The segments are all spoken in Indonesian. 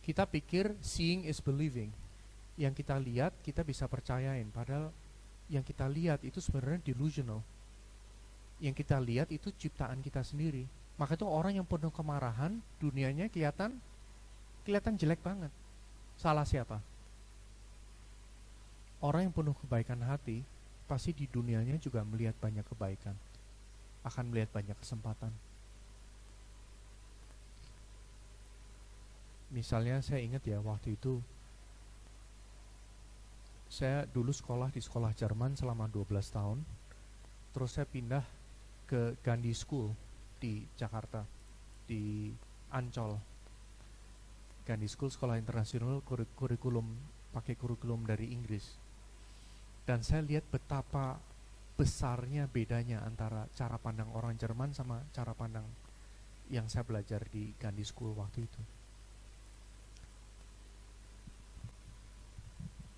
Kita pikir seeing is believing. Yang kita lihat kita bisa percayain, padahal yang kita lihat itu sebenarnya delusional. Yang kita lihat itu ciptaan kita sendiri. Maka itu orang yang penuh kemarahan, dunianya kelihatan jelek banget. Salah siapa? Orang yang penuh kebaikan hati pasti di dunianya juga melihat banyak kebaikan, akan melihat banyak kesempatan. Misalnya saya ingat ya, waktu itu saya dulu sekolah di sekolah Jerman selama 12 tahun. Terus saya pindah ke Gandhi School di Jakarta, di Ancol. Gandhi School sekolah internasional, pakai kurikulum dari Inggris. Dan saya lihat betapa besarnya bedanya antara cara pandang orang Jerman sama cara pandang yang saya belajar di Gandhi School waktu itu.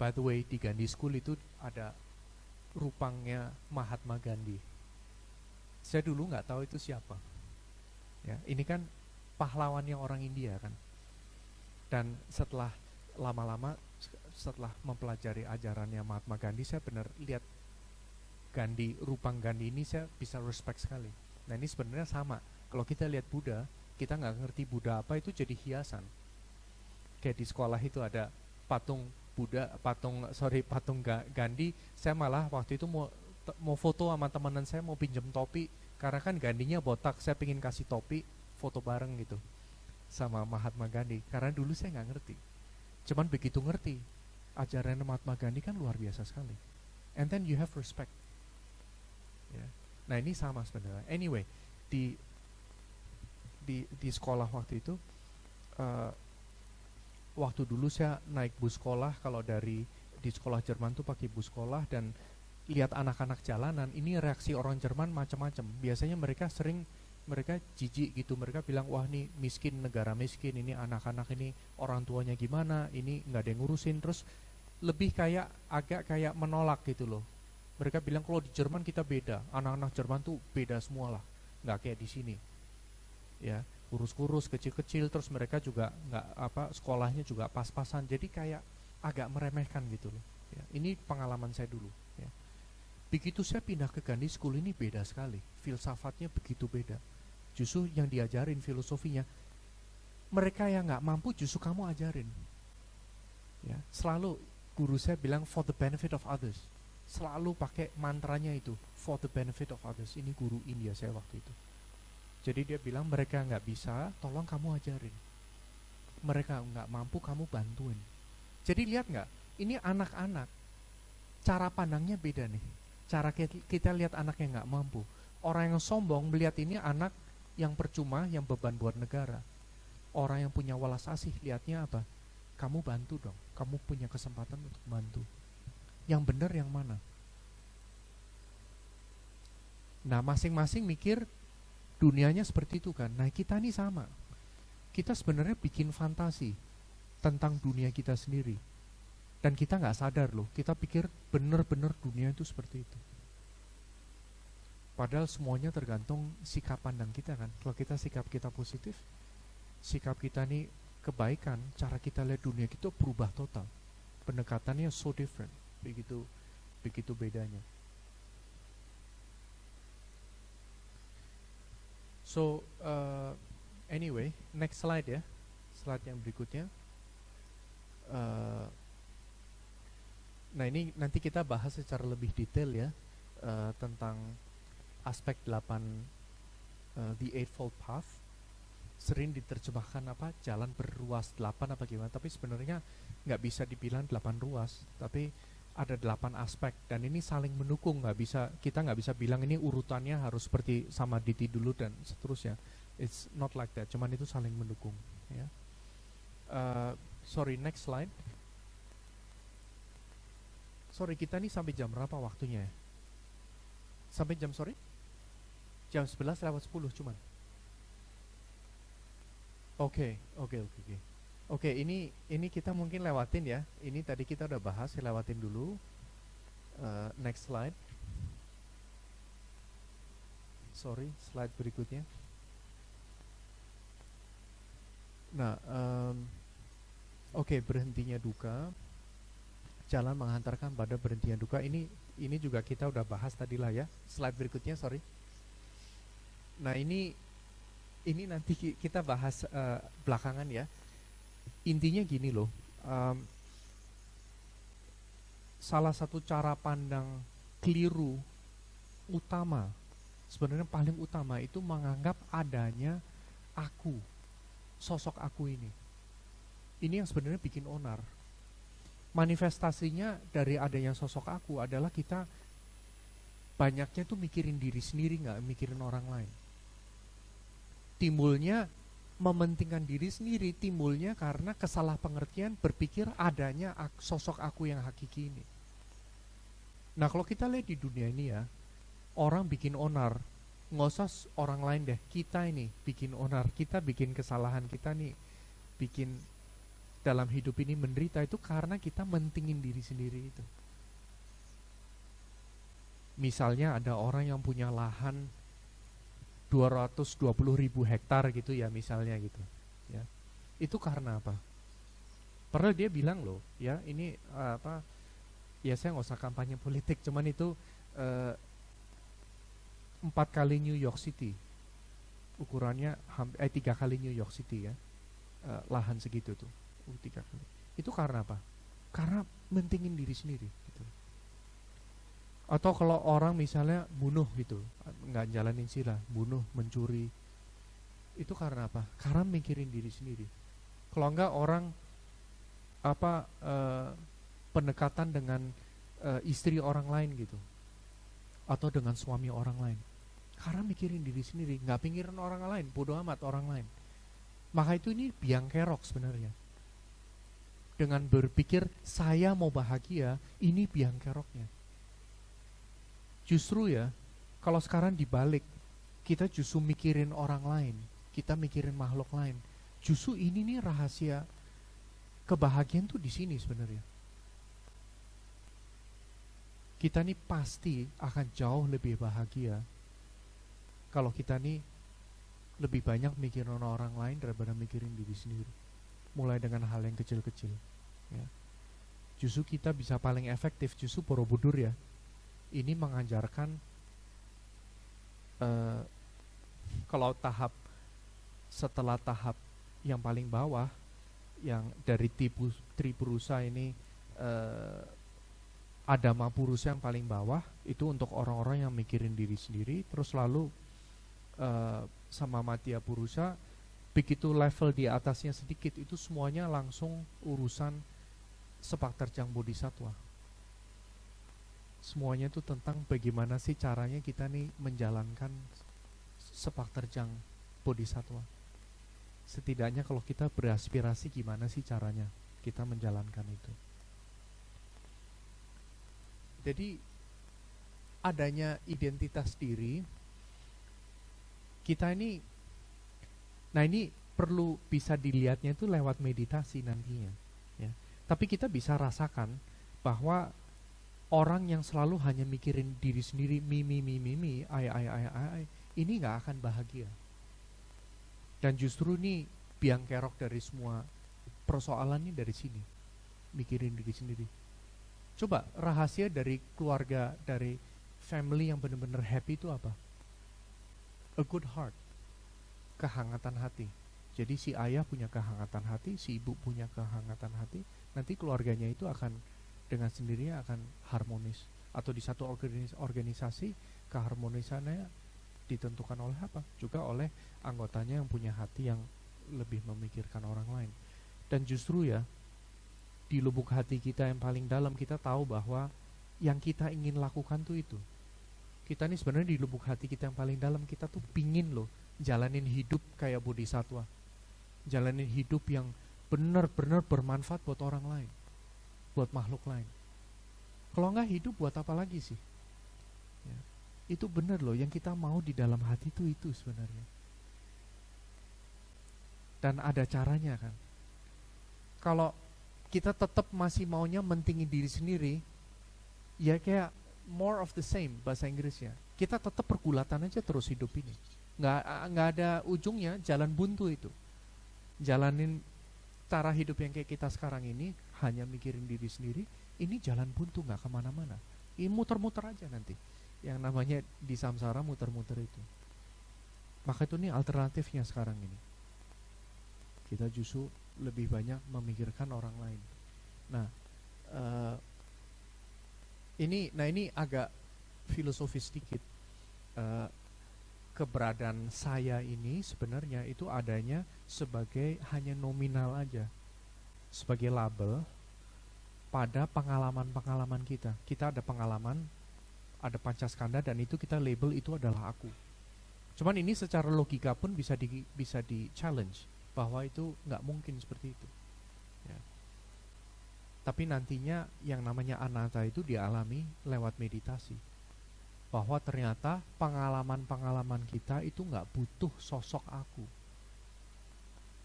By the way, di Gandhi School itu ada rupangnya Mahatma Gandhi. Saya dulu nggak tahu itu siapa. Ya, ini kan pahlawannya orang India kan. Dan setelah lama-lama, setelah mempelajari ajarannya Mahatma Gandhi, saya benar lihat Gandhi, rupang Gandhi ini saya bisa respect sekali. Nah ini sebenarnya sama. Kalau kita lihat Buddha, kita nggak ngerti Buddha apa, itu jadi hiasan. Kayak di sekolah itu ada patung Gandhi. Saya malah waktu itu mau foto sama teman saya, mau pinjam topi, karena kan Gandhinya botak, saya pengen kasih topi, foto bareng gitu sama Mahatma Gandhi. Karena dulu saya nggak ngerti. Cuman begitu ngerti, ajaran Mahatma Gandhi kan luar biasa sekali. And then you have respect. Ya. Nah ini sama sebenarnya. Anyway, di sekolah waktu itu, waktu dulu saya naik bus sekolah, kalau di sekolah Jerman tuh pakai bus sekolah, dan lihat anak-anak jalanan, ini reaksi orang Jerman macam-macam. Biasanya mereka jijik gitu, mereka bilang wah ini miskin, negara miskin, ini anak-anak ini orang tuanya gimana, ini nggak ada yang ngurusin. Terus lebih agak kayak menolak gitu loh. Mereka bilang kalau di Jerman kita beda, anak-anak Jerman tuh beda semua lah, nggak kayak di sini. Ya, kurus-kurus, kecil-kecil, terus mereka juga sekolahnya juga pas-pasan, jadi kayak agak meremehkan gitu loh. Ya, ini pengalaman saya dulu. Ya. Begitu saya pindah ke Gandhi School, ini beda sekali, filsafatnya begitu beda. Justru yang diajarin filosofinya, mereka yang nggak mampu justru kamu ajarin. Ya, selalu guru saya bilang for the benefit of others. Selalu pakai mantranya itu, for the benefit of others. Ini guru India saya waktu itu. Jadi dia bilang mereka nggak bisa, tolong kamu ajarin. Mereka nggak mampu, kamu bantuin. Jadi lihat nggak, ini anak-anak, cara pandangnya beda nih. Cara kita lihat anak yang nggak mampu. Orang yang sombong melihat ini anak yang percuma, yang beban buat negara. Orang yang punya welas asih lihatnya apa? Kamu bantu dong, kamu punya kesempatan untuk bantu. Yang benar yang mana? Nah masing-masing mikir dunianya seperti itu kan. Nah kita ini sama. Kita sebenarnya bikin fantasi tentang dunia kita sendiri. Dan kita nggak sadar loh, kita pikir benar-benar dunia itu seperti itu. Padahal semuanya tergantung sikap pandang kita kan. Kalau sikap kita positif, sikap kita nih kebaikan, cara kita lihat dunia kita berubah total. Pendekatannya so different, begitu bedanya. So anyway, next slide ya, slide yang berikutnya. Nah ini nanti kita bahas secara lebih detail ya, tentang aspek 8 The Eightfold Path. Sering diterjemahkan jalan berruas 8 apa gimana, tapi sebenarnya nggak bisa dibilang 8 ruas, tapi ada 8 aspek, dan ini saling mendukung. Kita nggak bisa bilang ini urutannya harus seperti sama Diti dulu dan seterusnya. It's not like that, cuman itu saling mendukung ya. Sorry, next slide. Sorry, kita nih sampai jam berapa waktunya ya? Sampai jam jam 11 lewat 10 cuman. Oke, ini kita mungkin lewatin ya. Ini tadi kita udah bahas, saya lewatin dulu. Next slide. Sorry, slide berikutnya. Nah, Oke, berhentinya duka, jalan menghantarkan pada berhentinya duka. Ini juga kita udah bahas tadi lah ya. Slide berikutnya, sorry. Nah, ini nanti kita bahas belakangan ya. Intinya gini loh. Salah satu cara pandang keliru utama, sebenarnya paling utama itu menganggap adanya aku, sosok aku ini. Ini yang sebenarnya bikin onar. Manifestasinya dari adanya sosok aku adalah kita banyaknya tuh mikirin diri sendiri, nggak mikirin orang lain. Timbulnya mementingkan diri sendiri, timbulnya karena kesalah pengertian berpikir adanya sosok aku yang hakiki ini. Nah, kalau kita lihat di dunia ini ya, orang bikin onar, nggak usah orang lain deh, kita ini bikin onar, kita bikin kesalahan, kita nih bikin dalam hidup ini menderita itu karena kita mentingin diri sendiri itu. Misalnya ada orang yang punya lahan 220.000 hektar gitu ya misalnya gitu ya. Itu karena apa? Padahal dia bilang loh ya, ini ya saya nggak usah kampanye politik, cuman itu 4 kali New York City ukurannya, 3 kali New York City ya, lahan segitu tuh 3 kali. Itu karena apa? Karena mentingin diri sendiri gitu. Atau kalau orang misalnya bunuh gitu, nggak jalanin sila, bunuh, mencuri, itu karena apa? Karena mikirin diri sendiri. Kalau enggak orang pendekatan dengan istri orang lain gitu, atau dengan suami orang lain, karena mikirin diri sendiri, nggak pikirin orang lain, bodoh amat orang lain. Maka itu ini biang kerok sebenarnya. Dengan berpikir saya mau bahagia, ini biang keroknya. Justru ya, kalau sekarang dibalik, kita justru mikirin orang lain, kita mikirin makhluk lain. Justru ini nih rahasia kebahagiaan tuh di sini sebenarnya. Kita nih pasti akan jauh lebih bahagia kalau kita nih lebih banyak mikirin orang lain daripada mikirin diri sendiri. Mulai dengan hal yang kecil-kecil. Ya. Justru kita bisa paling efektif, justru Borobudur ya. Ini mengajarkan kalau setelah tahap yang paling bawah, yang dari Tripurusa ini, Adama Purusa yang paling bawah, itu untuk orang-orang yang mikirin diri sendiri. Terus lalu sama Madhya Purusa, begitu level di atasnya sedikit, itu semuanya langsung urusan sepak terjang bodhisattva. Semuanya itu tentang bagaimana sih caranya kita nih menjalankan sepak terjang bodhisattva. Setidaknya kalau kita beraspirasi gimana sih caranya kita menjalankan itu. Jadi adanya identitas diri kita ini, nah ini perlu bisa dilihatnya itu lewat meditasi nantinya ya. Tapi kita bisa rasakan bahwa orang yang selalu hanya mikirin diri sendiri, ini gak akan bahagia. Dan justru nih biang kerok dari semua persoalan ini dari sini, mikirin diri sendiri. Coba rahasia dari keluarga, dari family yang benar-benar happy itu apa? A good heart, kehangatan hati. Jadi si ayah punya kehangatan hati, si ibu punya kehangatan hati, nanti keluarganya itu akan dengan sendirinya akan harmonis. Atau di satu organisasi, keharmonisannya ditentukan oleh apa? Juga oleh anggotanya yang punya hati yang lebih memikirkan orang lain. Dan justru ya, di lubuk hati kita yang paling dalam, kita tahu bahwa yang kita ingin lakukan tuh itu. Kita nih sebenarnya di lubuk hati kita yang paling dalam, kita tuh pingin loh jalanin hidup kayak bodhisattva. Jalanin hidup yang benar-benar bermanfaat buat orang lain, buat makhluk lain. Kalau nggak hidup buat apa lagi sih? Ya. Itu benar loh, yang kita mau di dalam hati itu sebenarnya. Dan ada caranya kan. Kalau kita tetap masih maunya mentingin diri sendiri, ya kayak more of the same bahasa Inggrisnya. Kita tetap pergulatan aja terus hidup ini. Nggak ada ujungnya, jalan buntu itu. Jalanin cara hidup yang kayak kita sekarang ini, hanya mikirin diri sendiri, ini jalan buntu, nggak kemana-mana. Ini muter-muter aja nanti. Yang namanya di samsara muter-muter itu. Maka itu nih alternatifnya sekarang ini. Kita justru lebih banyak memikirkan orang lain. Nah, ini agak filosofis sedikit. Keberadaan saya ini sebenarnya itu adanya sebagai hanya nominal aja, sebagai label pada pengalaman-pengalaman kita. Kita ada pengalaman, ada pancaskanda, dan itu kita label itu adalah aku. Cuman ini secara logika pun bisa di challenge bahwa itu nggak mungkin seperti itu. Ya. Tapi nantinya yang namanya anatta itu dialami lewat meditasi. Bahwa ternyata pengalaman-pengalaman kita itu nggak butuh sosok aku.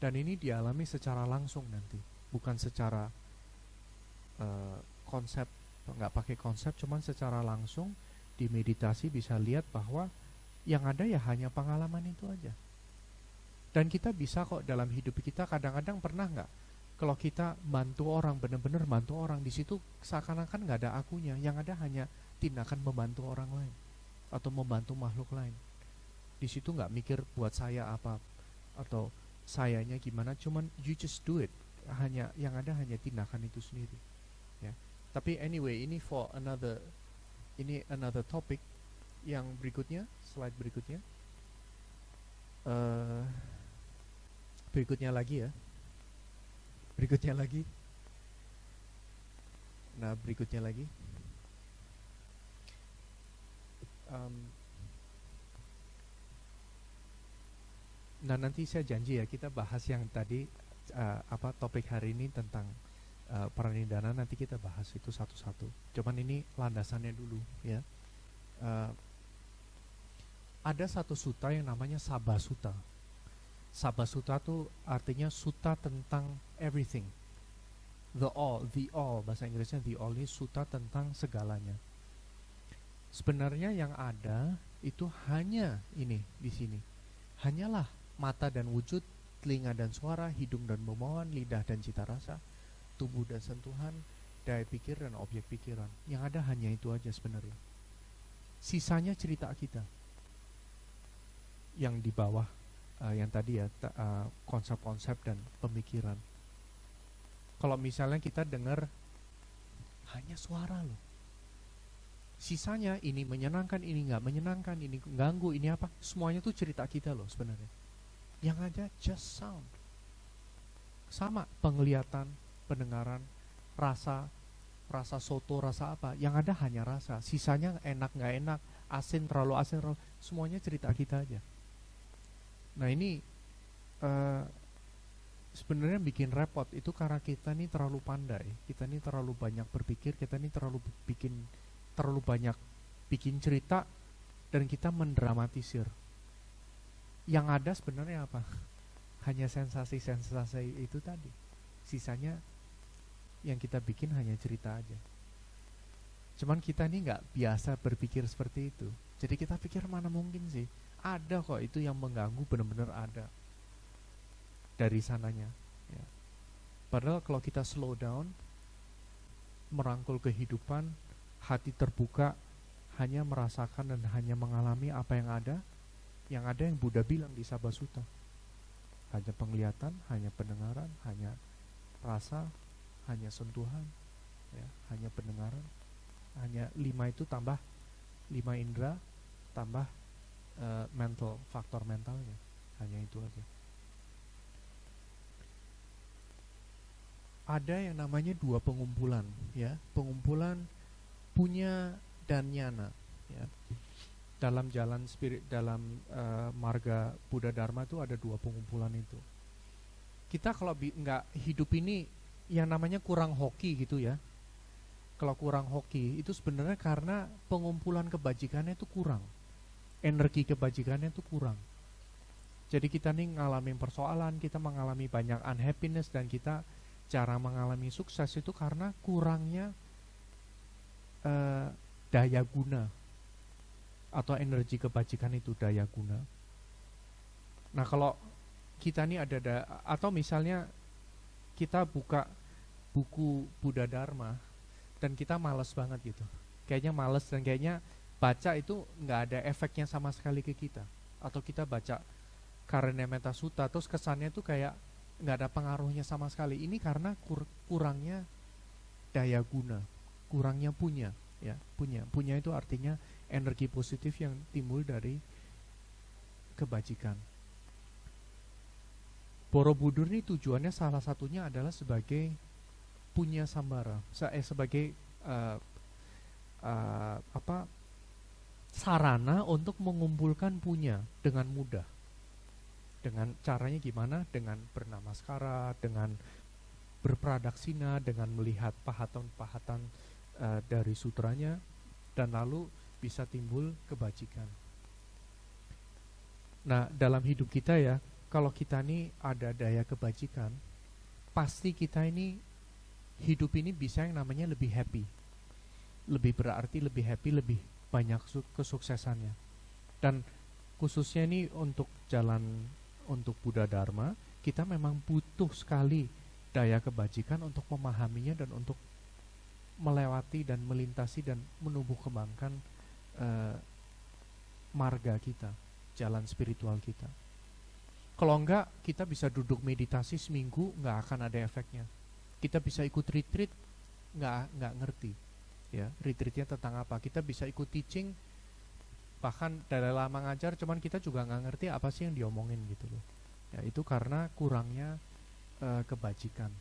Dan ini dialami secara langsung nanti, bukan secara konsep, nggak pakai konsep, cuman secara langsung di meditasi bisa lihat bahwa yang ada ya hanya pengalaman itu aja. Dan kita bisa kok dalam hidup kita kadang-kadang pernah nggak kalau kita bantu orang, benar-benar bantu orang, di situ seakan-akan nggak ada akunya, yang ada hanya tindakan membantu orang lain atau membantu makhluk lain. Di situ nggak mikir buat saya apa atau sayanya gimana, cuman you just do it. Hanya yang ada hanya tindakan itu sendiri. Ya. Tapi anyway, ini another topic. Yang berikutnya, slide berikutnya. Berikutnya lagi ya. Berikutnya lagi. Nah, berikutnya lagi. Nah, nanti saya janji ya kita bahas yang tadi topik hari ini tentang pranidhana, nanti kita bahas itu satu-satu. Cuman ini landasannya dulu ya. Ada satu sutta yang namanya Sabba Sutta. Sabba Sutta itu artinya sutta tentang everything. The all, bahasa Inggrisnya the all, ini sutta tentang segalanya. Sebenarnya yang ada itu hanya ini di sini. Hanyalah mata dan wujud, telinga dan suara, hidung dan bauan, lidah dan cita rasa, tubuh dan sentuhan, daya pikir dan objek pikiran. Yang ada hanya itu aja sebenarnya. Sisanya cerita kita. Yang di bawah yang tadi ya, konsep-konsep dan pemikiran. Kalau misalnya kita dengar hanya suara loh. Sisanya ini menyenangkan, ini nggak menyenangkan, ini ganggu, ini apa? Semuanya tuh cerita kita loh sebenarnya. Yang ada just sound. Sama penglihatan, pendengaran, rasa soto, rasa apa? Yang ada hanya rasa. Sisanya enak nggak enak, asin terlalu asin, semuanya cerita kita aja. Nah ini sebenarnya bikin repot itu karena kita nih terlalu pandai, kita nih terlalu banyak berpikir, kita nih terlalu banyak bikin cerita, dan kita mendramatisir. Yang ada sebenarnya apa? Hanya sensasi-sensasi itu tadi. Sisanya yang kita bikin hanya cerita aja. Cuman kita nih nggak biasa berpikir seperti itu. Jadi kita pikir mana mungkin sih? Ada kok itu yang mengganggu, benar-benar ada dari sananya ya. Padahal kalau kita slow down, merangkul kehidupan, hati terbuka, hanya merasakan dan hanya mengalami apa yang ada yang Buddha bilang di Sabba Sutta. Hanya penglihatan, hanya pendengaran, hanya rasa, hanya sentuhan ya, hanya pendengaran, hanya 5 itu tambah 5 indera, tambah mental, faktor mentalnya, hanya itu aja. Ada yang namanya 2 pengumpulan ya, pengumpulan punya dan nyana ya. Dalam jalan spirit, dalam marga Buddha Dharma itu ada 2 pengumpulan itu. Kita kalau nggak hidup ini yang namanya kurang hoki gitu ya. Kalau kurang hoki itu sebenarnya karena pengumpulan kebajikannya itu kurang, energi kebajikannya itu kurang. Jadi kita nih ngalamin persoalan, kita mengalami banyak unhappiness, dan kita cara mengalami sukses itu karena kurangnya daya guna atau energi kebajikan itu, daya guna. Nah kalau kita nih atau misalnya kita buka buku Buddha Dharma dan kita males banget gitu. Kayaknya males dan kayaknya baca itu nggak ada efeknya sama sekali ke kita. Atau kita baca Karunyametta Sutta terus kesannya tuh kayak nggak ada pengaruhnya sama sekali. Ini karena kurangnya daya guna, kurangnya punya, ya punya itu artinya energi positif yang timbul dari kebajikan. Borobudur ini tujuannya salah satunya adalah sebagai punya sambara, sebagai uh, sarana untuk mengumpulkan punya dengan mudah. Dengan caranya gimana? Dengan bernamaskara, dengan berpradaksina, dengan melihat pahatan-pahatan dari sutranya, dan lalu bisa timbul kebajikan. Nah, dalam hidup kita ya, kalau kita ini ada daya kebajikan, pasti kita ini hidup ini bisa yang namanya lebih happy. Lebih berarti lebih happy, lebih banyak kesuksesannya. Dan khususnya ini untuk jalan untuk Buddha Dharma, kita memang butuh sekali daya kebajikan untuk memahaminya dan untuk melewati dan melintasi dan menumbuh kembangkan marga kita, jalan spiritual kita. Kalau enggak, kita bisa duduk meditasi seminggu, enggak akan ada efeknya. Kita bisa ikut retreat, enggak ngerti. Ya, retreatnya tentang apa? Kita bisa ikut teaching, bahkan Dalai Lama ngajar, cuman kita juga enggak ngerti apa sih yang diomongin gitu loh. Ya, itu karena kurangnya kebajikan.